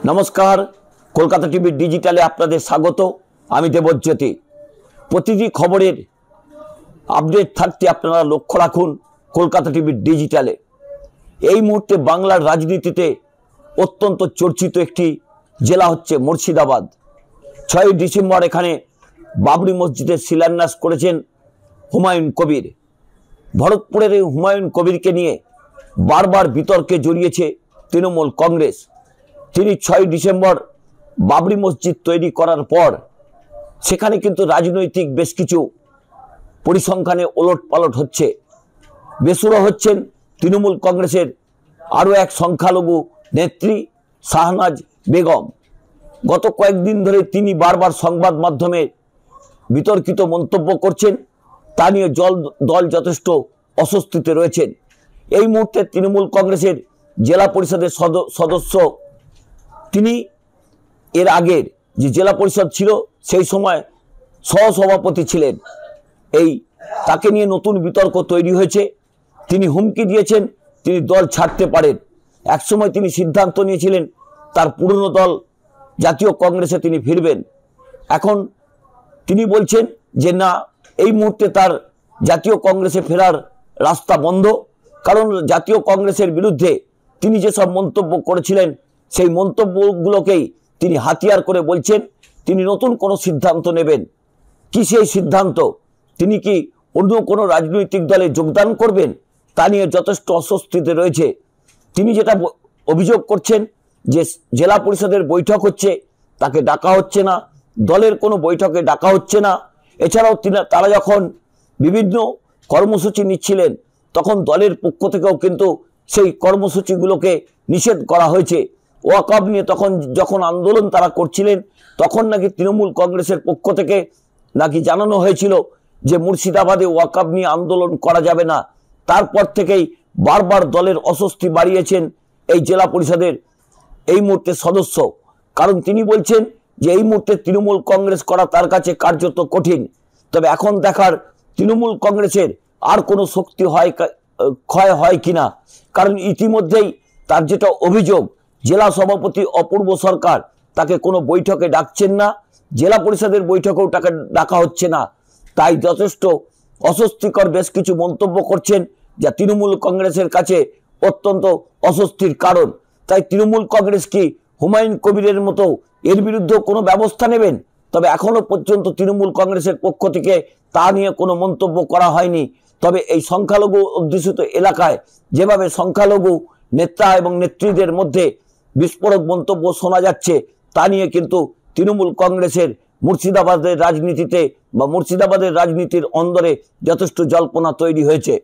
नमस्कार कलकाता टीवी डिजिटाले आपनादेर स्वागत। आमी देवज्योति। प्रतिटी खबरेर आपडेट थाकते आपनारा लक्ष्य राखुन कलकाता टीवी डिजिटाले। এই মুহূর্তে বাংলার রাজনীতিতে অত্যন্ত চর্চিত একটি জেলা হচ্ছে মুর্শিদাবাদ। 6 ডিসেম্বর এখানে বাবরি মসজিদের শিলান্যাস করেছেন হুমায়ুন কবির। ভরতপুরের এই হুমায়ুন কবিরকে নিয়ে বারবার বিতর্কে জড়িয়েছে তৃণমূল কংগ্রেস। তিনি 6 ডিসেম্বর বাবরি মসজিদ তৈরি করার পর সেখানে কিন্তু রাজনৈতিক বেশ কিছু পরিসংখ্যানে ওলটপালট হচ্ছে। বেসুরো হচ্ছেন তৃণমূল কংগ্রেসের আরও এক সংখ্যালঘু নেত্রী শাহনাজ বেগম। গত কয়েকদিন ধরে তিনি বারবার সংবাদ মাধ্যমে বিতর্কিত মন্তব্য করছেন। তা নিয়ে দল যথেষ্ট অস্বস্তিতে রয়েছেন। এই মুহূর্তে তৃণমূল কংগ্রেসের জেলা পরিষদের সদস্য, তিনি এর আগের যে জেলা পরিষদ ছিল সেই সময় সহসভাপতি ছিলেন। তাকে নিয়ে নতুন বিতর্ক তৈরি হয়েছে। তিনি হুমকি দিয়েছেন তিনি দল ছাড়তে পারেন। একসময় তিনি সিদ্ধান্ত নিয়েছিলেন তার পুরনো দল জাতীয় কংগ্রেসে তিনি ফিরবেন। এখন তিনি বলছেন যে না, এই মুহূর্তে তার জাতীয় কংগ্রেসে ফেরার রাস্তা বন্ধ। কারণ জাতীয় কংগ্রেসের বিরুদ্ধে তিনি যেসব মন্তব্য করেছিলেন সেই মন্তব্যগুলোকেই তিনি হাতিয়ার করে বলছেন তিনি নতুন কোনো সিদ্ধান্ত নেবেন। কি সেই সিদ্ধান্ত? তিনি কি অন্য কোনো রাজনৈতিক দলে যোগদান করবেন? তা নিয়ে যথেষ্ট অস্বস্তিতে রয়েছে। তিনি যেটা অভিযোগ করছেন যে জেলা পরিষদের বৈঠক হচ্ছে, তাকে ডাকা হচ্ছে না, দলের কোনো বৈঠকে ডাকা হচ্ছে না। এছাড়াও তারা যখন বিভিন্ন কর্মসূচি নিচ্ছিলেন তখন দলের পক্ষ থেকেও কিন্তু সেই কর্মসূচিগুলোকে নিষেধ করা হয়েছে। ওয়াকআপ নিয়ে যখন আন্দোলন তারা করছিলেন তখন নাকি তৃণমূল কংগ্রেসের পক্ষ থেকে নাকি জানানো হয়েছিল যে মুর্শিদাবাদে ওয়াকআপ নিয়ে আন্দোলন করা যাবে না। তারপর থেকেই বারবার দলের অস্বস্তি বাড়িয়েছেন এই জেলা পরিষদের এই মুহূর্তে সদস্য। কারণ তিনি বলছেন যে এই মুহূর্তে তৃণমূল কংগ্রেস করা তার কাছে কার্যত কঠিন। তবে এখন দেখার তৃণমূল কংগ্রেসের আর কোনো শক্তি ক্ষয় হয় কিনা। কারণ ইতিমধ্যেই তার যেটা অভিযোগ, জেলা সভাপতি অপূর্ব সরকার তাকে কোনো বৈঠকে ডাকছেন না, জেলা পরিষদের বৈঠকেও তাকে ডাকা হচ্ছে না। তাই যথেষ্ট অস্বস্তিকর বেশ কিছু মন্তব্য করছেন যা তৃণমূল কংগ্রেসের কাছে অত্যন্ত অস্বস্তির কারণ। তাই তৃণমূল কংগ্রেস কি হুমায়ুন কবিরের মতো এর বিরুদ্ধে কোনো ব্যবস্থা নেবেন? তবে এখনো পর্যন্ত তৃণমূল কংগ্রেসের পক্ষ থেকে তা নিয়ে কোনো মন্তব্য করা হয়নি। তবে এই সংখ্যালঘু অধ্যুষিত এলাকায় যেভাবে সংখ্যালঘু নেতা এবং নেত্রীদের মধ্যে বিস্ফোরক মন্তব্য শোনা যাচ্ছে তা নিয়ে কিন্তু তৃণমূল কংগ্রেসের মুর্শিদাবাদের রাজনীতিতে বা মুর্শিদাবাদের রাজনীতির অন্দরে যথেষ্ট জল্পনা তৈরি হয়েছে।